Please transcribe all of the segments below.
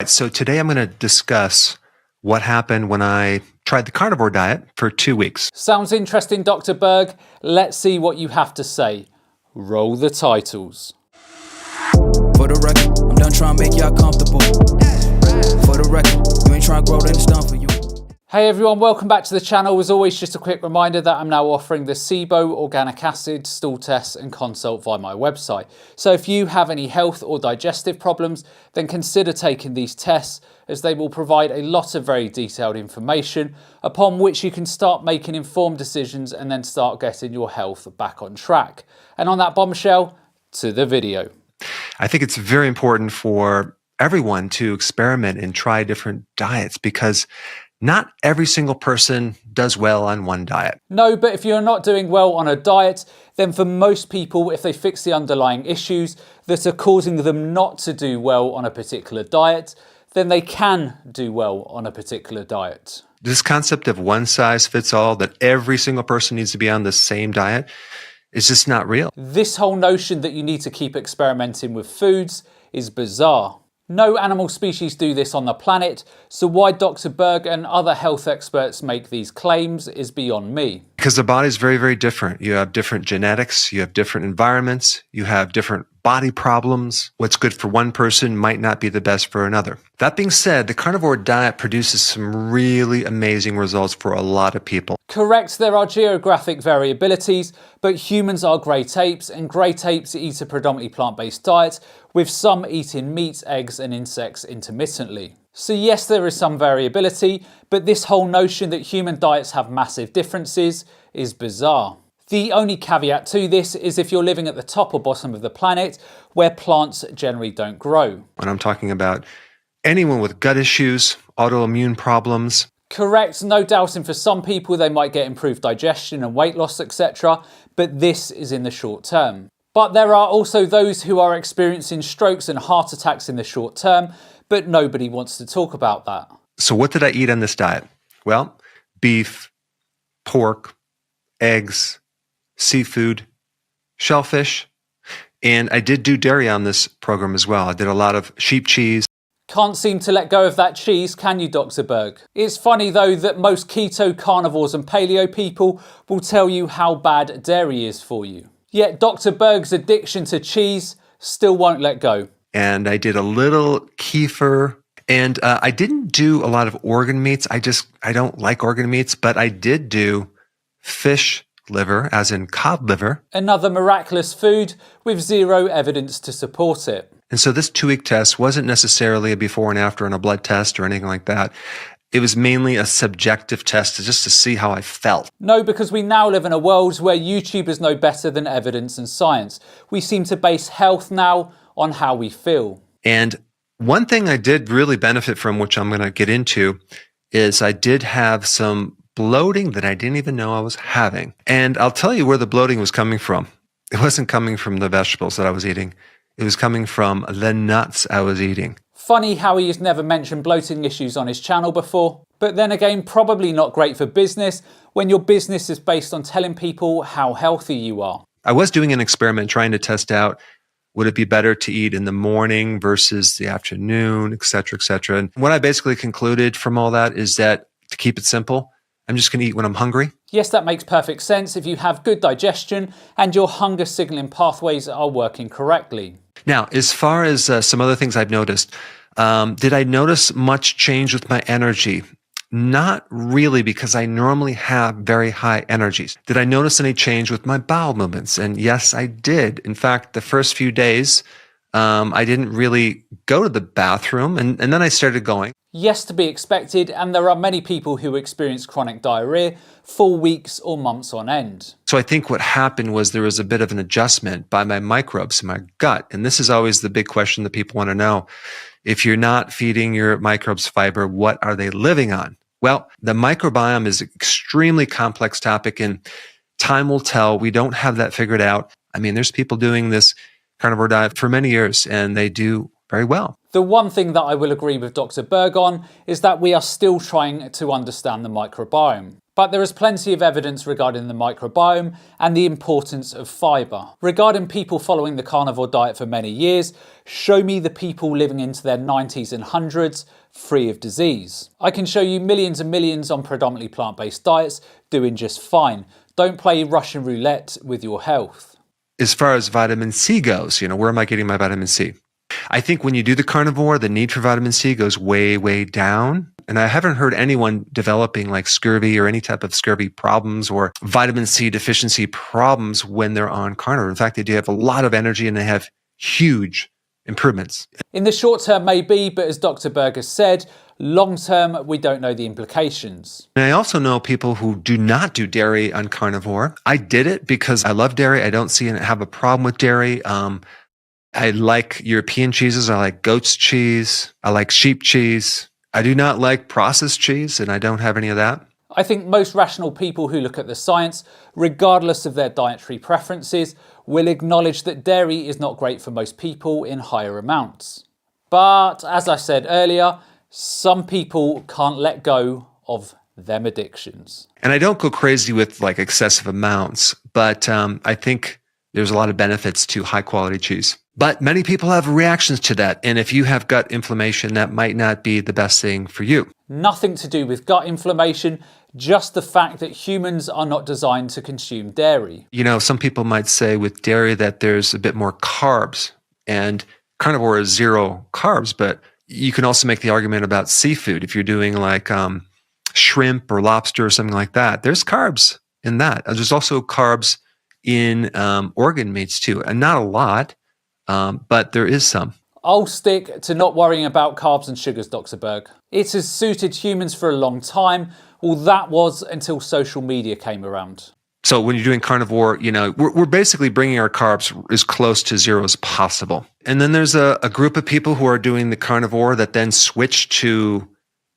So today I'm going to discuss what happened when I tried the carnivore diet for 2 weeks. Sounds interesting, Dr. Berg. Let's see what you have to say. Roll the titles. For the record, I'm done trying to make y'all comfortable. For the record, you ain't trying to grow, then it's done for you. Hey everyone, welcome back to the channel. As always, just a quick reminder that I'm now offering the SIBO organic acid stool test and consult via my website. So if you have any health or digestive problems, then consider taking these tests, as they will provide a lot of very detailed information upon which you can start making informed decisions and then start getting your health back on track. And on that bombshell, to the video. I think it's very important for everyone to experiment and try different diets because not every single person does well on one diet. No, but if you're not doing well on a diet, then for most people, if they fix the underlying issues that are causing them not to do well on a particular diet, then they can do well on a particular diet. This concept of one size fits all, that every single person needs to be on the same diet, is just not real. This whole notion that you need to keep experimenting with foods is bizarre. No animal species do this on the planet, so why Dr. Berg and other health experts make these claims is beyond me. Because the body is very, very different. You have different genetics, you have different environments, you have different body problems. What's good for one person might not be the best for another. That being said, the carnivore diet produces some really amazing results for a lot of people. Correct, there are geographic variabilities, but humans are great apes, and great apes eat a predominantly plant-based diet, with some eating meat, eggs and insects intermittently. So yes, there is some variability, but this whole notion that human diets have massive differences is bizarre. The only caveat to this is if you're living at the top or bottom of the planet, where plants generally don't grow. And I'm talking about anyone with gut issues, autoimmune problems. Correct, no doubting for some people they might get improved digestion and weight loss, etc., but this is in the short term. But there are also those who are experiencing strokes and heart attacks in the short term, but nobody wants to talk about that. So what did I eat on this diet? Well, beef, pork, eggs, seafood, shellfish, and I did do dairy on this program as well. I did a lot of sheep cheese. Can't seem to let go of that cheese, can you, Dr. Berg? It's funny though that most keto, carnivores and paleo people will tell you how bad dairy is for you. Yet Dr. Berg's addiction to cheese still won't let go. And I did a little kefir, and I didn't do a lot of organ meats. I don't like organ meats, but I did do fish liver, as in cod liver. Another miraculous food with zero evidence to support it. And so this 2-week test wasn't necessarily a before and after on a blood test or anything like that. It was mainly a subjective test just to see how I felt. No, because we now live in a world where YouTubers know better than evidence and science. We seem to base health now on how we feel. And one thing I did really benefit from, which I'm going to get into, is I did have some bloating that I didn't even know I was having. And I'll tell you where the bloating was coming from. It wasn't coming from the vegetables that I was eating. It was coming from the nuts I was eating. Funny how he has never mentioned bloating issues on his channel before. But then again, probably not great for business when your business is based on telling people how healthy you are. I was doing an experiment trying to test out, would it be better to eat in the morning versus the afternoon, et cetera, et cetera. And what I basically concluded from all that is that, to keep it simple, I'm just going to eat when I'm hungry. Yes, that makes perfect sense if you have good digestion and your hunger signaling pathways are working correctly. Now, as far as some other things I've noticed, did I notice much change with my energy? Not really, because I normally have very high energies. Did I notice any change with my bowel movements? And yes, I did. In fact, the first few days, I didn't really go to the bathroom, and then I started going. Yes, to be expected, and there are many people who experience chronic diarrhea for weeks or months on end. So I think what happened was there was a bit of an adjustment by my microbes in my gut. And this is always the big question that people want to know. If you're not feeding your microbes fiber, what are they living on? Well, the microbiome is an extremely complex topic, and time will tell. We don't have that figured out. I mean, there's people doing this carnivore diet for many years, and they do very well. The one thing that I will agree with Dr. Berg on is that we are still trying to understand the microbiome. But there is plenty of evidence regarding the microbiome and the importance of fibre. Regarding people following the carnivore diet for many years, show me the people living into their 90s and 100s free of disease. I can show you millions and millions on predominantly plant-based diets doing just fine. Don't play Russian roulette with your health. As far as vitamin C goes, where am I getting my vitamin C? I think when you do the carnivore, the need for vitamin C goes way, way down. And I haven't heard anyone developing like scurvy or any type of scurvy problems or vitamin C deficiency problems when they're on carnivore. In fact, they do have a lot of energy and they have huge improvements. In the short term, maybe, but as Dr. Berg has said, long term, we don't know the implications. And I also know people who do not do dairy on carnivore. I did it because I love dairy. I don't have a problem with dairy. I like European cheeses. I like goat's cheese. I like sheep cheese. I do not like processed cheese, and I don't have any of that. I think most rational people who look at the science, regardless of their dietary preferences, will acknowledge that dairy is not great for most people in higher amounts. But as I said earlier, some people can't let go of them addictions. And I don't go crazy with like excessive amounts, but I think there's a lot of benefits to high quality cheese. But many people have reactions to that. And if you have gut inflammation, that might not be the best thing for you. Nothing to do with gut inflammation, just the fact that humans are not designed to consume dairy. Some people might say with dairy that there's a bit more carbs, and carnivore is 0 carbs, but you can also make the argument about seafood. If you're doing like shrimp or lobster or something like that, there's carbs in that. There's also carbs in organ meats too, and not a lot, but there is some. I'll stick to not worrying about carbs and sugars, Dr. Berg. It has suited humans for a long time. Well, that was until social media came around. So when you're doing carnivore, we're basically bringing our carbs as close to 0 as possible. And then there's a group of people who are doing the carnivore that then switch to,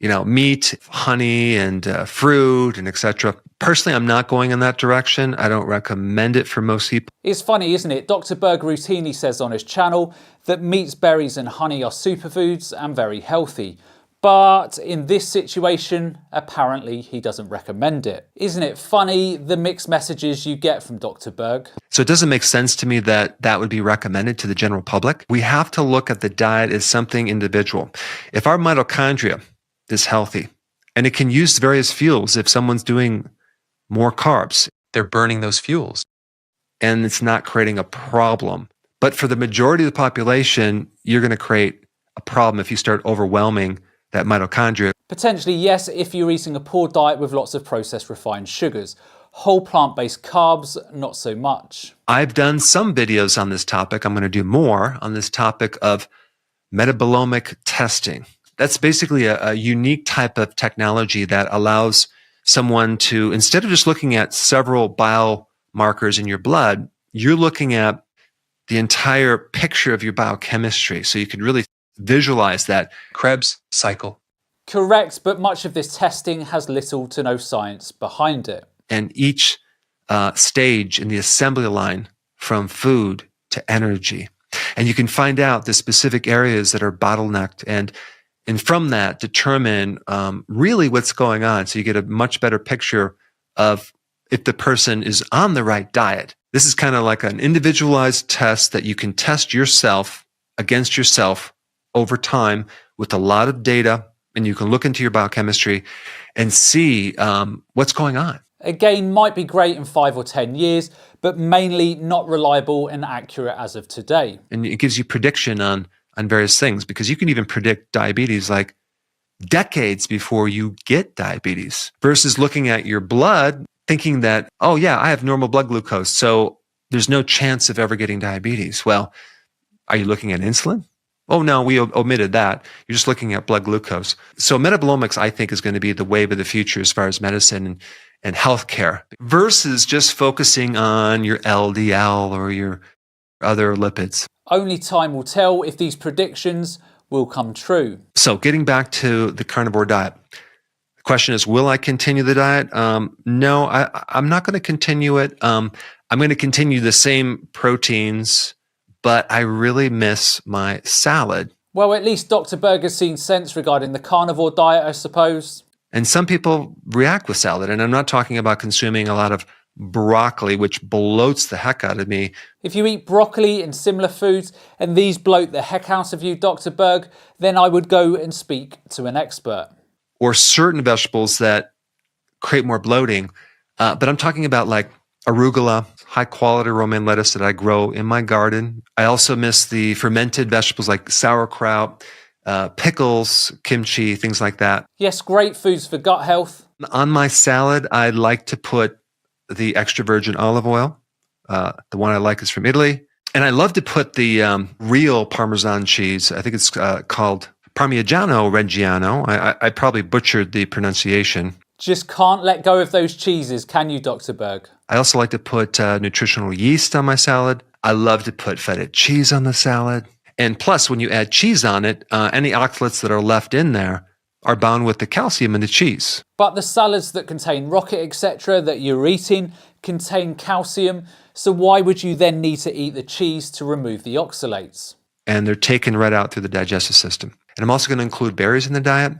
meat, honey, and fruit, and etc. Personally, I'm not going in that direction. I don't recommend it for most people. It's funny, isn't it? Dr. Berg routinely says on his channel that meats, berries, and honey are superfoods and very healthy. But in this situation, apparently he doesn't recommend it. Isn't it funny, the mixed messages you get from Dr. Berg? So it doesn't make sense to me that that would be recommended to the general public. We have to look at the diet as something individual. If our mitochondria is healthy, and it can use various fuels, if someone's doing more carbs, they're burning those fuels, and it's not creating a problem. But for the majority of the population, you're going to create a problem if you start overwhelming that mitochondria. Potentially, yes, if you're eating a poor diet with lots of processed refined sugars. Whole plant-based carbs, not so much. I've done some videos on this topic. I'm going to do more on this topic of metabolomic testing. That's basically a unique type of technology that allows someone to, instead of just looking at several biomarkers in your blood, you're looking at the entire picture of your biochemistry. So you can really visualize that Krebs cycle. Correct, but much of this testing has little to no science behind it. And each stage in the assembly line from food to energy. And you can find out the specific areas that are bottlenecked and from that determine really what's going on. So you get a much better picture of if the person is on the right diet. This is kind of like an individualized test that you can test yourself against yourself over time with a lot of data, and you can look into your biochemistry and see what's going on. Again, might be great in 5 or 10 years, but mainly not reliable and accurate as of today. And it gives you prediction on various things, because you can even predict diabetes like decades before you get diabetes, versus looking at your blood thinking that, oh yeah, I have normal blood glucose, so there's no chance of ever getting diabetes. Well, are you looking at insulin? Oh no, we omitted that. You're just looking at blood glucose. So metabolomics, I think, is going to be the wave of the future as far as medicine and healthcare, versus just focusing on your LDL or your other lipids. Only time will tell if these predictions will come true. So getting back to the carnivore diet, the question is, will I continue the diet? No, I'm not going to continue it. I'm going to continue the same proteins, but I really miss my salad. Well, at least Dr. Berg has seen sense regarding the carnivore diet, I suppose. And some people react with salad. And I'm not talking about consuming a lot of broccoli, which bloats the heck out of me. If you eat broccoli and similar foods and these bloat the heck out of you, Dr. Berg, then I would go and speak to an expert. Or certain vegetables that create more bloating. But I'm talking about like arugula, high quality romaine lettuce that I grow in my garden. I also miss the fermented vegetables like sauerkraut, pickles, kimchi, things like that. Yes, great foods for gut health. On my salad, I like to put the extra virgin olive oil. The one I like is from Italy. And I love to put the real Parmesan cheese. I think it's called Parmigiano Reggiano. I probably butchered the pronunciation. Just can't let go of those cheeses, can you, Dr. Berg? I also like to put nutritional yeast on my salad. I love to put feta cheese on the salad. And plus, when you add cheese on it, any oxalates that are left in there are bound with the calcium in the cheese. But the salads that contain rocket, etc., that you're eating contain calcium. So why would you then need to eat the cheese to remove the oxalates? And they're taken right out through the digestive system. And I'm also going to include berries in the diet,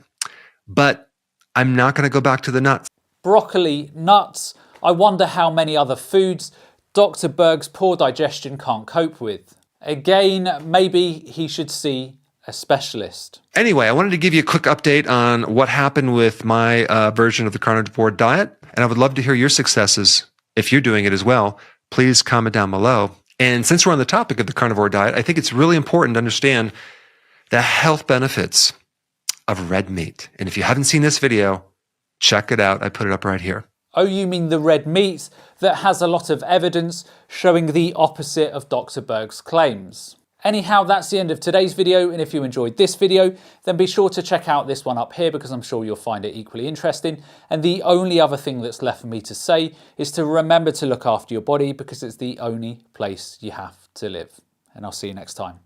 but I'm not going to go back to the nuts. Broccoli, nuts. I wonder how many other foods Dr. Berg's poor digestion can't cope with. Again, maybe he should see a specialist. Anyway, I wanted to give you a quick update on what happened with my version of the carnivore diet. And I would love to hear your successes. If you're doing it as well, please comment down below. And since we're on the topic of the carnivore diet, I think it's really important to understand the health benefits of red meat. And if you haven't seen this video, check it out. I put it up right here. Oh, you mean the red meat that has a lot of evidence showing the opposite of Dr. Berg's claims. Anyhow, that's the end of today's video, and if you enjoyed this video, then be sure to check out this one up here because I'm sure you'll find it equally interesting. And the only other thing that's left for me to say is to remember to look after your body because it's the only place you have to live. And I'll see you next time.